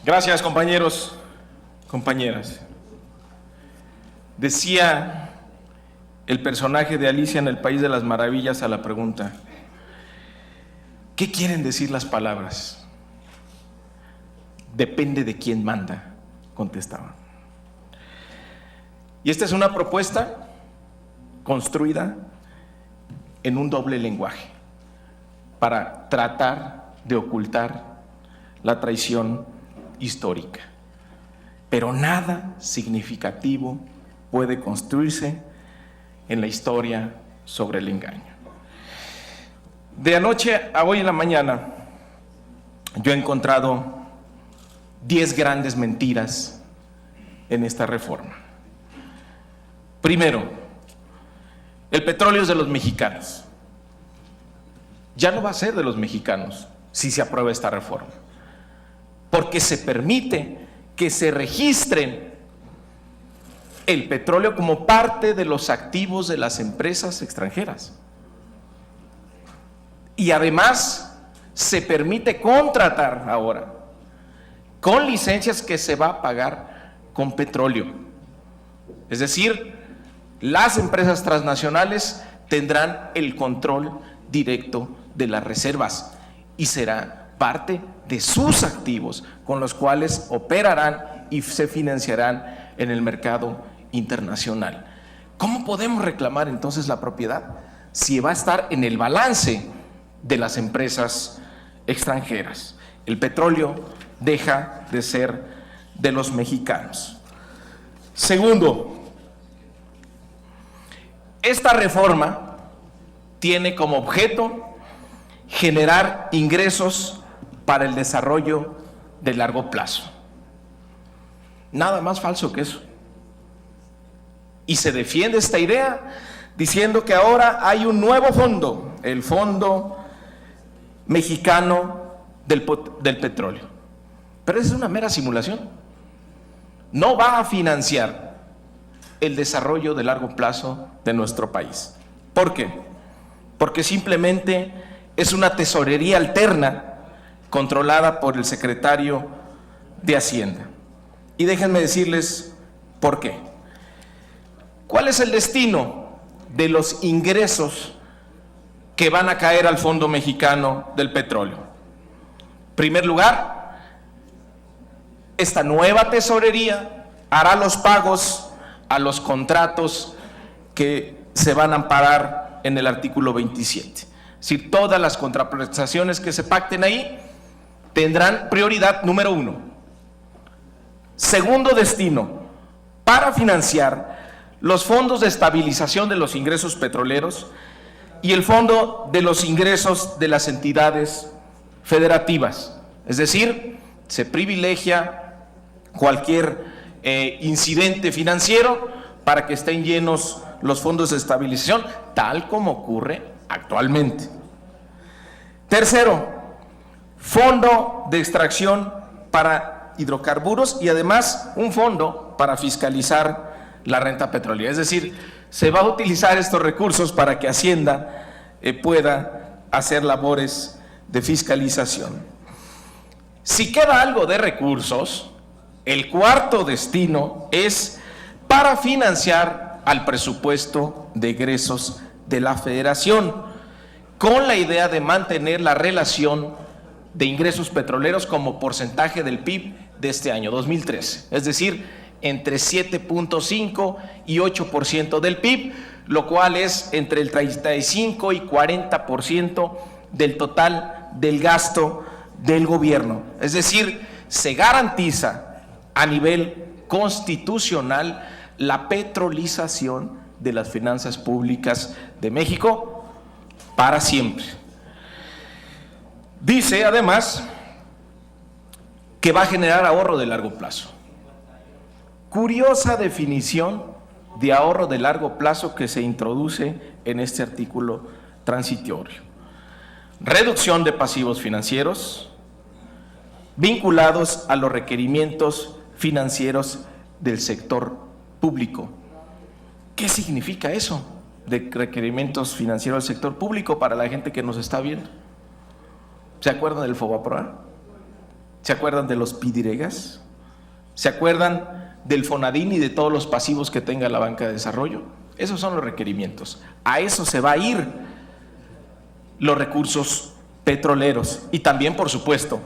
Gracias, compañeros, compañeras. Decía el personaje de Alicia en el País de las Maravillas a la pregunta: ¿qué quieren decir las palabras? Depende de quién manda, contestaba. Y esta es una propuesta construida en un doble lenguaje para tratar de ocultar la traición histórica. Pero nada significativo puede construirse en la historia sobre el engaño. De anoche a hoy en la mañana, yo he encontrado 10 grandes mentiras en esta reforma. Primero, el petróleo es de los mexicanos. Ya no va a ser de los mexicanos si se aprueba esta reforma, porque se permite que se registren el petróleo como parte de los activos de las empresas extranjeras. Y además se permite contratar ahora con licencias que se va a pagar con petróleo. Es decir, las empresas transnacionales tendrán el control directo de las reservas y será parte de sus activos con los cuales operarán y se financiarán en el mercado internacional. ¿Cómo podemos reclamar entonces la propiedad si va a estar en el balance de las empresas extranjeras? El petróleo deja de ser de los mexicanos. Segundo, esta reforma tiene como objeto generar ingresos para el desarrollo de largo plazo. Nada más falso que eso. Y se defiende esta idea diciendo que ahora hay un nuevo fondo, el Fondo Mexicano del Petróleo. Pero esa es una mera simulación. No va a financiar el desarrollo de largo plazo de nuestro país. ¿Por qué? Porque simplemente es una tesorería alterna controlada por el secretario de Hacienda. Y déjenme decirles por qué. ¿Cuál es el destino de los ingresos que van a caer al Fondo Mexicano del Petróleo? En primer lugar, esta nueva tesorería hará los pagos a los contratos que se van a amparar en el artículo 27. Es decir, todas las contraprestaciones que se pacten ahí tendrán prioridad número 1. Segundo destino, para financiar los fondos de estabilización de los ingresos petroleros y el fondo de los ingresos de las entidades federativas. Es decir, se privilegia cualquier incidente financiero para que estén llenos los fondos de estabilización, tal como ocurre actualmente. Tercero, fondo de extracción para hidrocarburos y además un fondo para fiscalizar la renta petrolera. Es decir, se va a utilizar estos recursos para que Hacienda pueda hacer labores de fiscalización. Si queda algo de recursos, el cuarto destino es para financiar al presupuesto de egresos de la Federación, con la idea de mantener la relación de ingresos petroleros como porcentaje del PIB de este año 2013, es decir, entre 7.5 y 8% del PIB, lo cual es entre el 35 y 40% del total del gasto del gobierno. Es decir, se garantiza a nivel constitucional la petrolización de las finanzas públicas de México para siempre. Dice además que va a generar ahorro de largo plazo. Curiosa definición de ahorro de largo plazo que se introduce en este artículo transitorio. Reducción de pasivos financieros vinculados a los requerimientos financieros del sector público. ¿Qué significa eso? de requerimientos financieros del sector público para la gente que nos está viendo. ¿Se acuerdan del Fobaproa? ¿Se acuerdan de los PIDIREGAS? ¿Se acuerdan del Fonadín y de todos los pasivos que tenga la banca de desarrollo? Esos son los requerimientos. A eso se va a ir los recursos petroleros y también, por supuesto,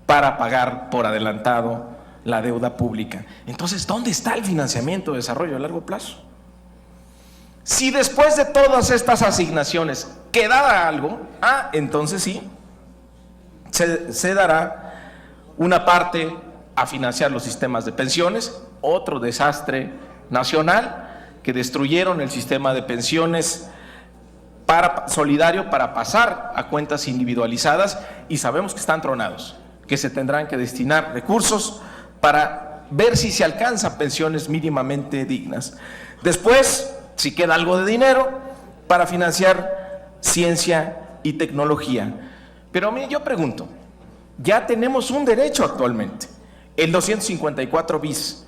para pagar por adelantado la deuda pública. Entonces, ¿dónde está el financiamiento de desarrollo a largo plazo? Si después de todas estas asignaciones quedara algo, entonces sí, se dará una parte a financiar los sistemas de pensiones, otro desastre nacional que destruyeron el sistema de pensiones solidario para pasar a cuentas individualizadas, y sabemos que están tronados, que se tendrán que destinar recursos para ver si se alcanzan pensiones mínimamente dignas. Después, si queda algo de dinero, para financiar ciencia y tecnología. Pero mire, yo pregunto, ya tenemos un derecho actualmente, el 254 bis,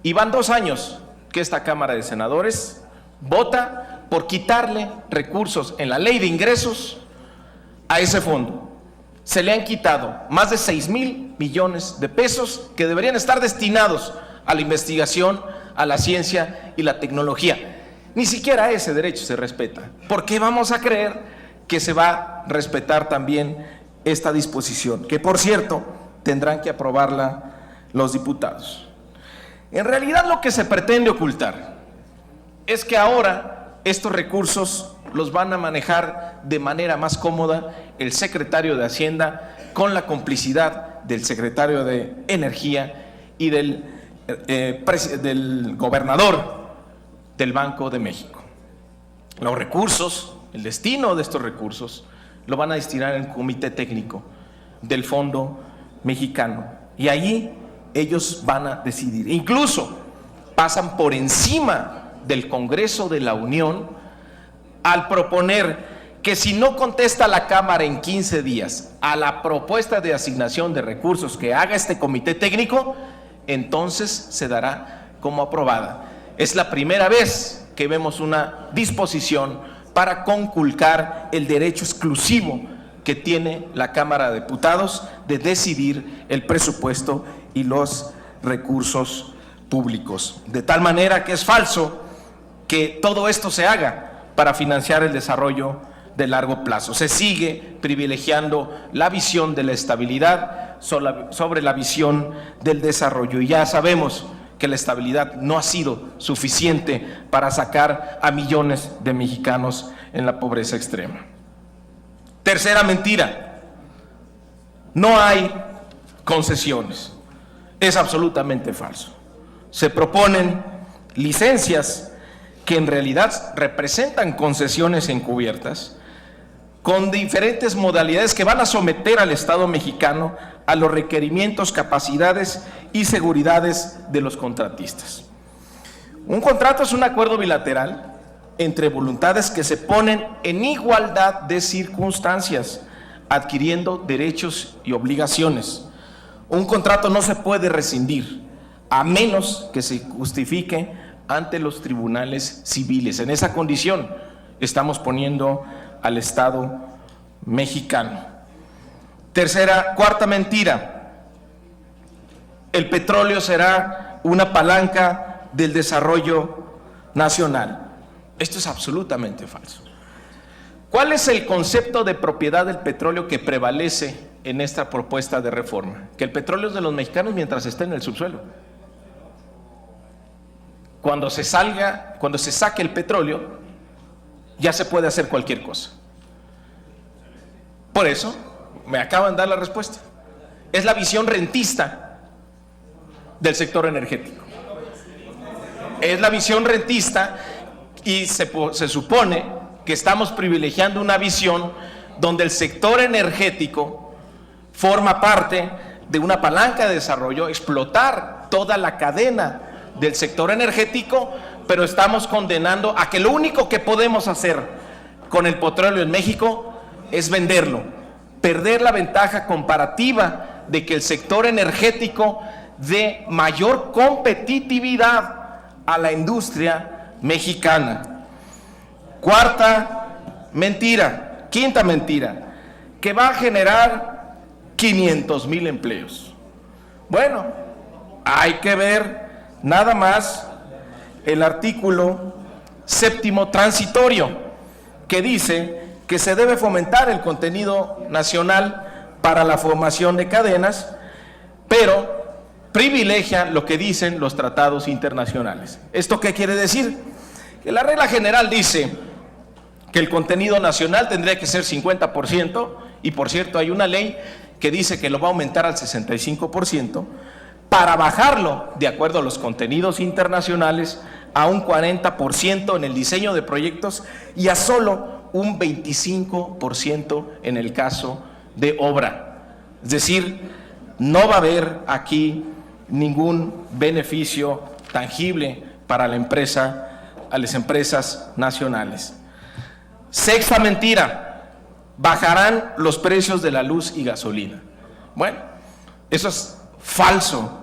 y van 2 años que esta Cámara de Senadores vota por quitarle recursos en la ley de ingresos a ese fondo. Se le han quitado más de 6,000 millones de pesos que deberían estar destinados a la investigación, a la ciencia y la tecnología. Ni siquiera ese derecho se respeta. ¿Por qué vamos a creer que se va a respetar también esta disposición? Que, por cierto, tendrán que aprobarla los diputados. En realidad, lo que se pretende ocultar es que ahora estos recursos los van a manejar de manera más cómoda el secretario de Hacienda, con la complicidad del secretario de Energía y del gobernador del Banco de México. Los recursos, el destino de estos recursos, lo van a destinar en el comité técnico del Fondo Mexicano, y allí ellos van a decidir. Incluso pasan por encima del Congreso de la Unión al proponer que si no contesta la Cámara en 15 días a la propuesta de asignación de recursos que haga este comité técnico, entonces se dará como aprobada. Es la primera vez que vemos una disposición para conculcar el derecho exclusivo que tiene la Cámara de Diputados de decidir el presupuesto y los recursos públicos. De tal manera que es falso que todo esto se haga para financiar el desarrollo de largo plazo. Se sigue privilegiando la visión de la estabilidad sobre la visión del desarrollo, y ya sabemos que la estabilidad no ha sido suficiente para sacar a millones de mexicanos en la pobreza extrema. Tercera mentira: no hay concesiones. Es absolutamente falso. Se proponen licencias que en realidad representan concesiones encubiertas, con diferentes modalidades que van a someter al Estado mexicano a los requerimientos, capacidades y seguridades de los contratistas. Un contrato es un acuerdo bilateral entre voluntades que se ponen en igualdad de circunstancias, adquiriendo derechos y obligaciones. Un contrato no se puede rescindir a menos que se justifique ante los tribunales civiles. En esa condición estamos poniendo al Estado mexicano. Cuarta mentira: el petróleo será una palanca del desarrollo nacional. Esto es absolutamente falso. ¿Cuál es el concepto de propiedad del petróleo que prevalece en esta propuesta de reforma? Que el petróleo es de los mexicanos mientras esté en el subsuelo. Cuando se saque el petróleo, ya se puede hacer cualquier cosa. Por eso, me acaban de dar la respuesta. Es la visión rentista del sector energético. Es la visión rentista, y se supone que estamos privilegiando una visión donde el sector energético forma parte de una palanca de desarrollo, explotar toda la cadena del sector energético, pero estamos condenando a que lo único que podemos hacer con el petróleo en México es venderlo, perder la ventaja comparativa de que el sector energético dé mayor competitividad a la industria mexicana. Quinta mentira, que va a generar 500,000 empleos. Bueno, hay que ver nada más el artículo 7º transitorio, que dice que se debe fomentar el contenido nacional para la formación de cadenas, pero privilegia lo que dicen los tratados internacionales. ¿Esto qué quiere decir? Que la regla general dice que el contenido nacional tendría que ser 50%, y por cierto hay una ley que dice que lo va a aumentar al 65%, para bajarlo, de acuerdo a los contenidos internacionales, a un 40% en el diseño de proyectos y a solo un 25% en el caso de obra. Es decir, no va a haber aquí ningún beneficio tangible para la empresa, a las empresas nacionales. Sexta mentira, bajarán los precios de la luz y gasolina. Bueno, eso es falso,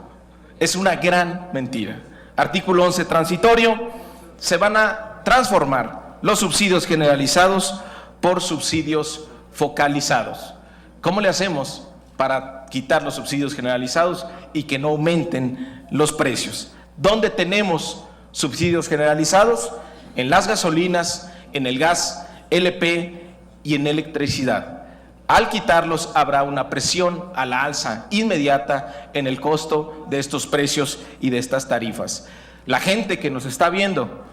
es una gran mentira. Artículo 11 transitorio, se van a transformar los subsidios generalizados por subsidios focalizados. ¿Cómo le hacemos para quitar los subsidios generalizados y que no aumenten los precios? ¿Dónde tenemos subsidios generalizados? En las gasolinas, en el gas LP y en electricidad. Al quitarlos habrá una presión a la alza inmediata en el costo de estos precios y de estas tarifas. La gente que nos está viendo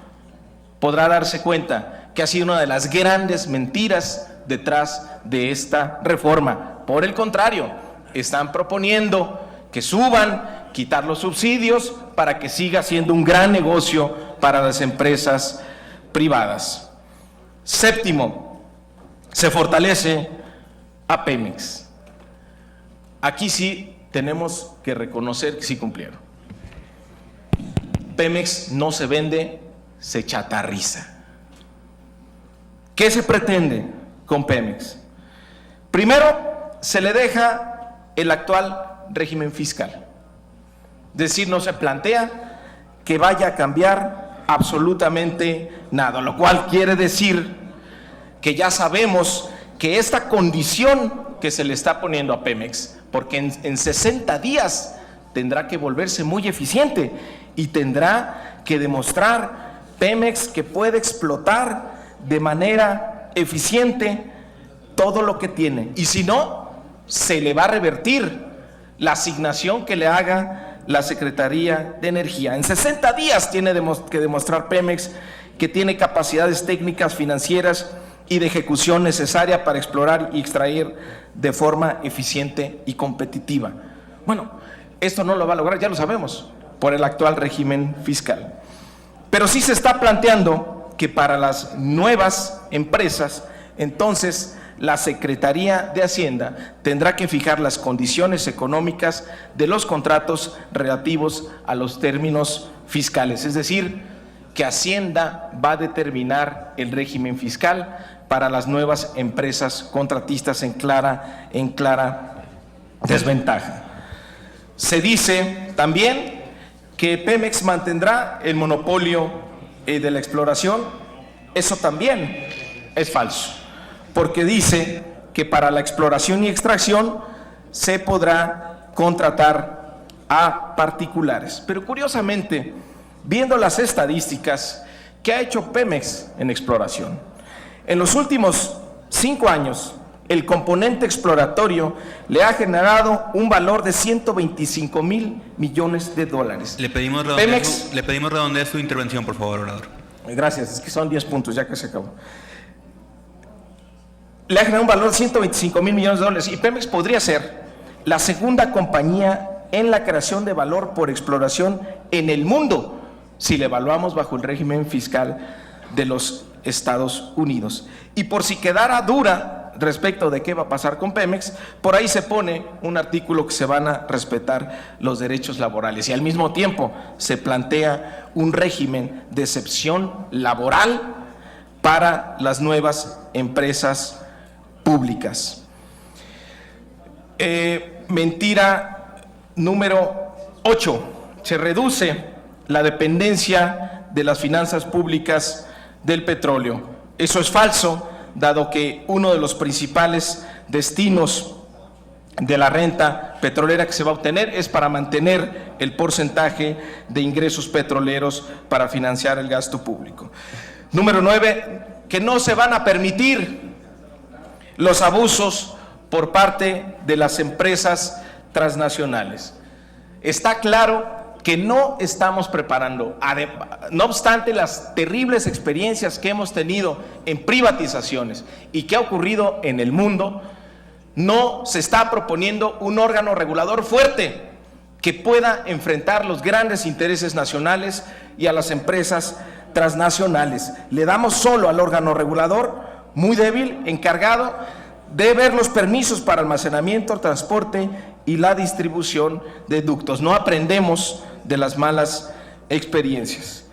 podrá darse cuenta que ha sido una de las grandes mentiras detrás de esta reforma. Por el contrario, están proponiendo que suban, quitar los subsidios para que siga siendo un gran negocio para las empresas privadas. Séptimo, se fortalece a Pemex. Aquí sí tenemos que reconocer que sí cumplieron. Pemex no se vende, se chatarriza. ¿Qué se pretende con Pemex? Primero, se le deja el actual régimen fiscal. Es decir, no se plantea que vaya a cambiar absolutamente nada, lo cual quiere decir que ya sabemos que esta condición que se le está poniendo a Pemex, porque en 60 días tendrá que volverse muy eficiente y tendrá que demostrar Pemex que puede explotar de manera eficiente todo lo que tiene, y si no, se le va a revertir la asignación que le haga la Secretaría de Energía. En 60 días tiene que demostrar Pemex que tiene capacidades técnicas, financieras y de ejecución necesaria para explorar y extraer de forma eficiente y competitiva. Bueno, esto no lo va a lograr, ya lo sabemos, por el actual régimen fiscal. Pero sí se está planteando que para las nuevas empresas, entonces la Secretaría de Hacienda tendrá que fijar las condiciones económicas de los contratos relativos a los términos fiscales, es decir, que Hacienda va a determinar el régimen fiscal para las nuevas empresas contratistas en clara desventaja. Se dice también que Pemex mantendrá el monopolio de la exploración. Eso también es falso, porque dice que para la exploración y extracción se podrá contratar a particulares. Pero curiosamente, viendo las estadísticas, ¿qué ha hecho Pemex en exploración? En los últimos 5 años, el componente exploratorio le ha generado un valor de 125,000 millones de dólares. Le pedimos redondear su intervención, por favor, orador. Gracias, es que son 10 puntos, ya que se acabó. Le ha generado un valor de 125,000 millones de dólares, y Pemex podría ser la segunda compañía en la creación de valor por exploración en el mundo, si le evaluamos bajo el régimen fiscal de los Estados Unidos. Y por si quedara duda respecto de qué va a pasar con Pemex, por ahí se pone un artículo que se van a respetar los derechos laborales, y al mismo tiempo se plantea un régimen de excepción laboral para las nuevas empresas públicas. Mentira número 8, se reduce la dependencia de las finanzas públicas del petróleo. Eso es falso, dado que uno de los principales destinos de la renta petrolera que se va a obtener es para mantener el porcentaje de ingresos petroleros para financiar el gasto público. Número 9, que no se van a permitir los abusos por parte de las empresas transnacionales. Está claro que no estamos preparando, no obstante las terribles experiencias que hemos tenido en privatizaciones y que ha ocurrido en el mundo, no se está proponiendo un órgano regulador fuerte que pueda enfrentar los grandes intereses nacionales y a las empresas transnacionales. Le damos solo al órgano regulador, muy débil, encargado de ver los permisos para almacenamiento, transporte y la distribución de ductos. No aprendemos de las malas experiencias.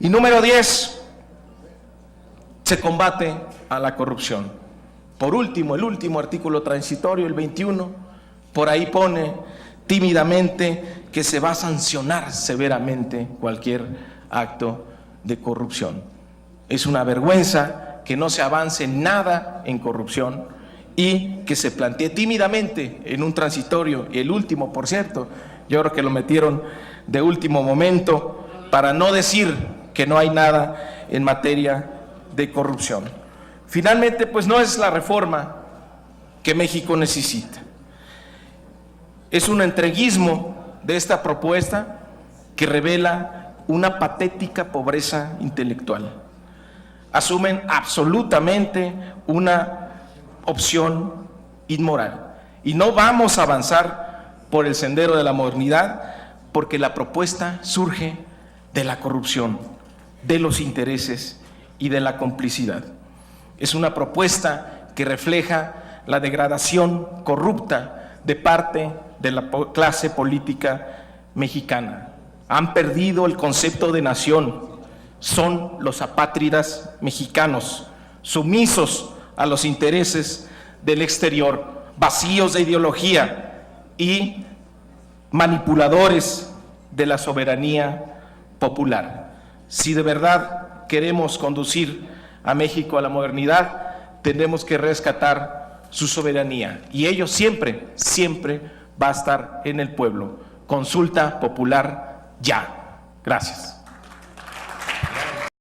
Y número 10, se combate a la corrupción. Por último, el último artículo transitorio, el 21, por ahí pone tímidamente que se va a sancionar severamente cualquier acto de corrupción. Es una vergüenza que no se avance nada en corrupción y que se plantee tímidamente en un transitorio, y el último, por cierto, yo creo que lo metieron de último momento para no decir que no hay nada en materia de corrupción. Finalmente, pues no es la reforma que México necesita. Es un entreguismo de esta propuesta que revela una patética pobreza intelectual. Asumen absolutamente una opción inmoral y no vamos a avanzar por el sendero de la modernidad porque la propuesta surge de la corrupción, de los intereses y de la complicidad. Es una propuesta que refleja la degradación corrupta de parte de la clase política mexicana. Han perdido el concepto de nación, son los apátridas mexicanos, sumisos a los intereses del exterior, vacíos de ideología y manipuladores de la soberanía popular. Si de verdad queremos conducir a México a la modernidad, tenemos que rescatar su soberanía y ello siempre, siempre va a estar en el pueblo. Consulta popular ya. Gracias.